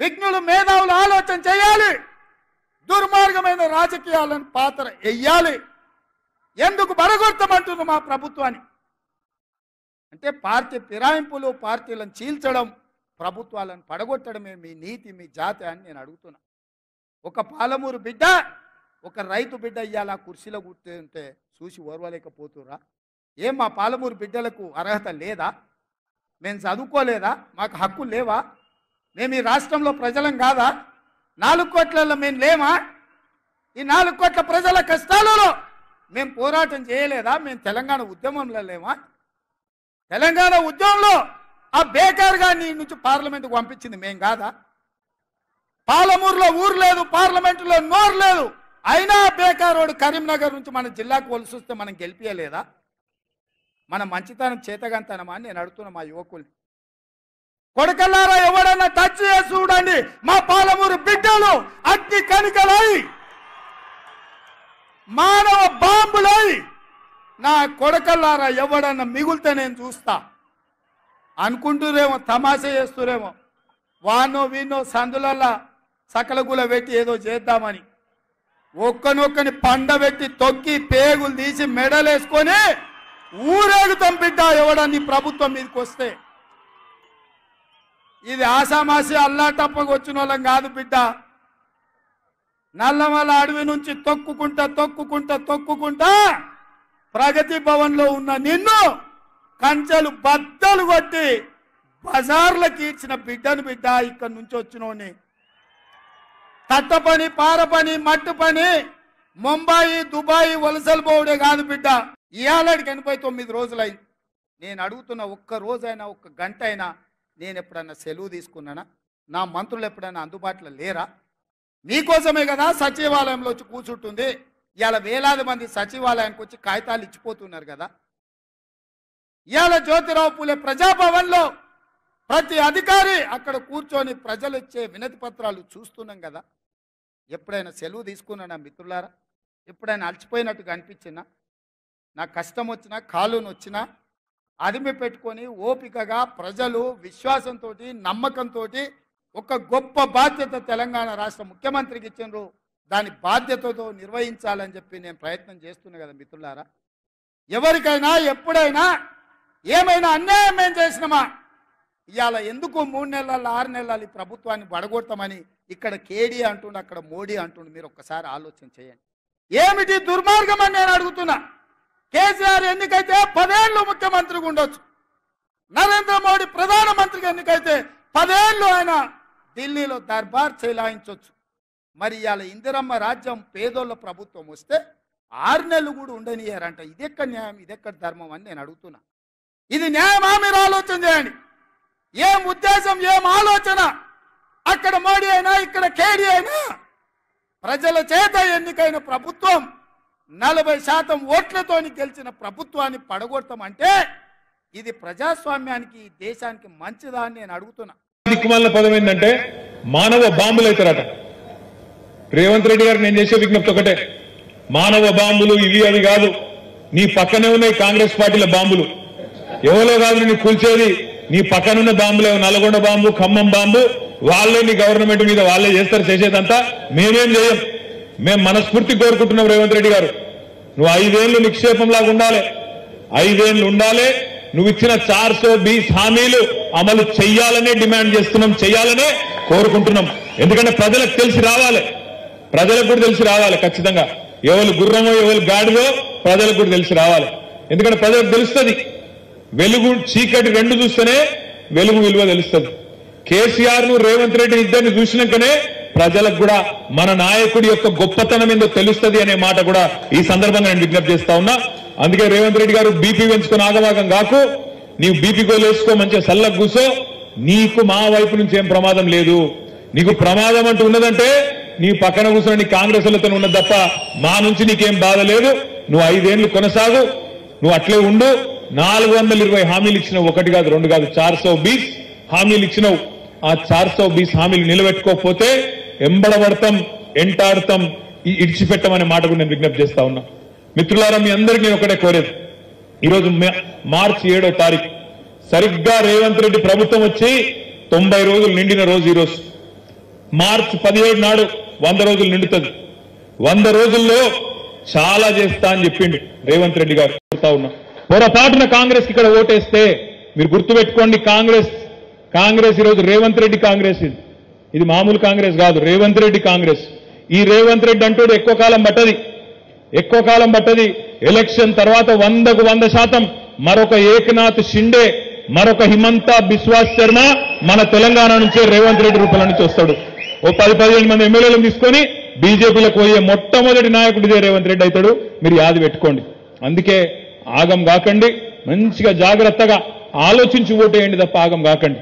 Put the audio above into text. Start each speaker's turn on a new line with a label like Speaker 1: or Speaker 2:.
Speaker 1: విజ్ఞులు మేధావులు ఆలోచన చేయాలి, దుర్మార్గమైన రాజకీయాలను పాత్ర వెయ్యాలి. ఎందుకు బరగొడతామంటున్నారు మా ప్రభుత్వాన్ని అంటే పార్టీ ఫిరాయింపులు, పార్టీలను చీల్చడం, ప్రభుత్వాలను పడగొట్టడమే మీ నీతి, మీ జాతి అని నేను అడుగుతున్నా. ఒక పాలమూరు బిడ్డ, ఒక రైతు బిడ్డ ఇయ్యాల కుర్చీలో కూర్చుంటే చూసి ఓర్వలేకపోతురా? ఏం మా పాలమూరు బిడ్డలకు అర్హత లేదా? మేము చదువుకోలేదా? మాకు హక్కులు లేవా? మేము ఈ రాష్ట్రంలో ప్రజలం కాదా? 4 కోట్లలో మేము లేమా? ఈ 4 కోట్ల ప్రజల కష్టాలలో మేము పోరాటం చేయలేదా? మేము తెలంగాణ ఉద్యమంలో లేమా? తెలంగాణ ఉద్యమంలో ఆ బేకార్గా నీ నుంచి పార్లమెంటుకు పంపించింది మేం కాదా? పాలమూరులో ఊరు లేదు, పార్లమెంటులో నోరు లేదు, అయినా బేకారోడు కరీంనగర్ నుంచి మన జిల్లాకు వలసి వస్తే మనం గెలిపియలేదా? మన మంచితనం చేతగంతనమా అని నేను అడుగుతున్నా మా యువకుల్ని. కొడకల్లారా, ఎవడన్నా టచ్ చేసి చూడండి, మా పాలమూరు బిడ్డలు అగ్ని కణికలై మానవ బాంబులై నా కొడకల్లారా ఎవడన్నా మిగులుతే నేను చూస్తా అనుకుంటురేమో, తమాషా చేస్తురేమో. వానో వీనో సందులల్లా సకలగుల పెట్టి ఏదో చేద్దామని ఒక్కనొక్కని పండబెట్టి తొక్కి పేగులు తీసి మెడలేసుకొని ఊరేగుతాం బిడ్డ ఎవడని ప్రభుత్వం మీదకి వస్తే. ఇది ఆసామాసి అల్లాటప్పకు వచ్చిన వాళ్ళం కాదు బిడ్డ. నల్లమల అడవి నుంచి తొక్కుకుంటా ప్రగతి భవన్లో ఉన్న నిన్ను కంచెలు బద్దలు కొట్టి బజార్లకు ఇచ్చిన బిడ్డను బిడ్డ. ఇక్కడి నుంచి వచ్చినోని తట్ట పని, పార పని, మట్టు పని, ముంబాయి, దుబాయ్ వలసలు పోవడే కాదు బిడ్డ. ఇవాళకి 89 రోజులైంది. నేను అడుగుతున్న, ఒక్క రోజైనా, ఒక్క గంట అయినా నేను ఎప్పుడన్నా సెలవు తీసుకున్నానా? నా మంత్రులు ఎప్పుడైనా అందుబాటులో లేరా? మీకోసమే కదా సచివాలయంలో వచ్చి కూర్చుంటుంది. ఇవాళ వేలాది మంది సచివాలయానికి వచ్చి కాగితాలు ఇచ్చిపోతున్నారు కదా. ఇవాళ జ్యోతిరావు పూలే ప్రజాభవన్లో ప్రతి అధికారి అక్కడ కూర్చొని ప్రజలు ఇచ్చే వినతి పత్రాలు చూస్తున్నాం కదా. ఎప్పుడైనా సెలవు తీసుకున్నానా మిత్రులారా? ఎప్పుడైనా అలసిపోయినట్టుగా అనిపించినా, నా కష్టం వచ్చినా, కాలును వచ్చినా అదిమి పెట్టుకొని ఓపికగా ప్రజలు విశ్వాసంతో, నమ్మకంతో ఒక గొప్ప బాధ్యత తెలంగాణ రాష్ట్ర ముఖ్యమంత్రికి ఇచ్చిండ్రు, దాని బాధ్యతతో నిర్వహించాలని చెప్పి నేను ప్రయత్నం చేస్తున్నా కదా మిత్రులారా. ఎవరికైనా ఎప్పుడైనా ఏమైనా అన్యాయం మేము చేసినామా? ఇవాళ ఎందుకు 3 నెలలు 6 నెలలు ఈ ప్రభుత్వాన్ని బడగొడతామని ఇక్కడ కేడీ అంటుండు, అక్కడ మోడీ అంటుండు. మీరు ఒక్కసారి ఆలోచన చేయండి. ఏమిటి దుర్మార్గం అని నేను అడుగుతున్నా. కేసీఆర్ ఎన్నికైతే 10 ఏళ్ళు ముఖ్యమంత్రిగా ఉండొచ్చు, నరేంద్ర మోడీ ప్రధానమంత్రిగా ఎన్నికైతే 10 ఏళ్ళు ఆయన ఢిల్లీలో దర్బార్ చెలాయించవచ్చు. మరి ఇవాళ ఇందిరమ్మ రాజ్యం పేదోళ్ళ ప్రభుత్వం వస్తే 6 నెలలు కూడా ఉండనియారంట. ఇదెక్కడ న్యాయం, ఇదెక్కడ ధర్మం అని నేను అడుగుతున్నా. ఇది న్యాయమా? మీరు ఆలోచన చేయండి. ఏం ఉద్దేశం, ఏం ఆలోచన? అక్కడ మోడీ అయినా, ఇక్కడ కేడీ అయినా ప్రజల చేత ఎన్నికైన ప్రభుత్వం 40% ఓట్లతోని గెలిచిన ప్రభుత్వాన్ని పడగొడతామంటే ఇది ప్రజాస్వామ్యానికి, దేశానికి మంచిదా అని నేను అడుగుతున్నా.
Speaker 2: దిక్కుమాలిన పదం ఏంటంటే మానవ బాంబులు అవుతారట. రేవంత్ రెడ్డి గారు నేను చేసే విజ్ఞప్తి ఒకటే, మానవ బాంబులు ఇవి అవి కాదు, నీ పక్కనే ఉన్నాయి కాంగ్రెస్ పార్టీల బాంబులు. ఎవరో కాదు నీ కూల్చేది, నీ పక్కనున్న బాంబులే. నల్గొండ బాంబు, ఖమ్మం బాంబు వాళ్ళే నీ గవర్నమెంట్ మీద వాళ్ళే చేస్తారు. చేసేదంతా మేమేం చేయం. మేము మనస్ఫూర్తి కోరుకుంటున్నాం రేవంత్ రెడ్డి గారు, నువ్వు 5 ఏళ్లు నిక్షేపంలాగా ఉండాలి, 5 ఏళ్లు ఉండాలి. నువ్వు ఇచ్చిన 420 హామీలు అమలు చెయ్యాలనే డిమాండ్ చేస్తున్నాం, చెయ్యాలనే కోరుకుంటున్నాం. ఎందుకంటే ప్రజలకు తెలిసి రావాలి, ప్రజలకు కూడా తెలిసి రావాలి. ఖచ్చితంగా ఎవరు గుర్రమో ఎవరు గాడిదో ప్రజలకు కూడా తెలిసి రావాలి. ఎందుకంటే ప్రజలకు తెలుస్తుంది, వెలుగు చీకటి 2 చూస్తేనే వెలుగు విలువ తెలుస్తుంది. కేసీఆర్ ను రేవంత్ రెడ్డి ఇద్దరిని చూసినాకనే ప్రజలకు కూడా మన నాయకుడి యొక్క గొప్పతనం ఏందో తెలుస్తుంది అనే మాట కూడా ఈ సందర్భంగా నేను విజ్ఞప్తి చేస్తా ఉన్నా. అందుకే రేవంత్ రెడ్డి గారు బీపీ పెంచుకొని ఆగమాగం కాకు, నీవు బీపీ గోలు వేసుకో, మంచిగా సల్లకు కూసో. నీకు మా వైపు నుంచి ఏం ప్రమాదం లేదు. నీకు ప్రమాదం అంటూ ఉన్నదంటే నీ పక్కన కూర్చొని నీ కాంగ్రెస్ లతో ఉన్నది తప్ప మా నుంచి నీకేం బాధ లేదు. నువ్వు 5 ఏళ్లు కొనసాగు, నువ్వు అట్లే ఉండు. 420 హామీలు ఇచ్చినావు, 1 కాదు 2 కాదు, 420 హామీలు ఇచ్చినావు. ఆ 420 హామీలు నిలబెట్టుకోకపోతే ఎంబడబడతాం, ఎంటాడతాం, ఇడిచిపెట్టమనే మాట కూడా నేను విజ్ఞప్తి చేస్తా ఉన్నా. మిత్రులారా, మీ అందరికీ నేను ఒకటే కోరేది, ఈరోజు మార్చి 7వ తారీఖు సరిగ్గా రేవంత్ రెడ్డి ప్రభుత్వం వచ్చి 90 రోజులు నిండిన రోజు ఈరోజు. మార్చి 17 నాడు 100 రోజులు నిండుతుంది. 100 రోజుల్లో చాలా చేస్తా అని చెప్పిండు రేవంత్ రెడ్డి గారు. చెప్తా ఉన్నా, పొరపాటున కాంగ్రెస్ ఇక్కడ ఓటేస్తే మీరు గుర్తుపెట్టుకోండి, కాంగ్రెస్ ఈరోజు రేవంత్ రెడ్డి కాంగ్రెస్. ఇది మామూలు కాంగ్రెస్ కాదు, రేవంత్ రెడ్డి కాంగ్రెస్. ఈ రేవంత్ రెడ్డి అంటూ ఎక్కువ కాలం పట్టది. ఎలక్షన్ తర్వాత 100కు 100% మరొక ఏకనాథ్ షిండే, మరొక హిమంత బిశ్వాస్ శర్మ మన తెలంగాణ నుంచే రేవంత్ రెడ్డి రూపాయల నుంచి వస్తాడు. ఓ 10-15 మంది ఎమ్మెల్యేలను తీసుకొని బీజేపీలకు పోయే మొట్టమొదటి నాయకుడు ఇదే రేవంత్ రెడ్డి అవుతాడు. మీరు యాది పెట్టుకోండి. అందుకే ఆగం కాకండి, మంచిగా జాగ్రత్తగా ఆలోచించి ఓటేయండి తప్ప ఆగం కాకండి.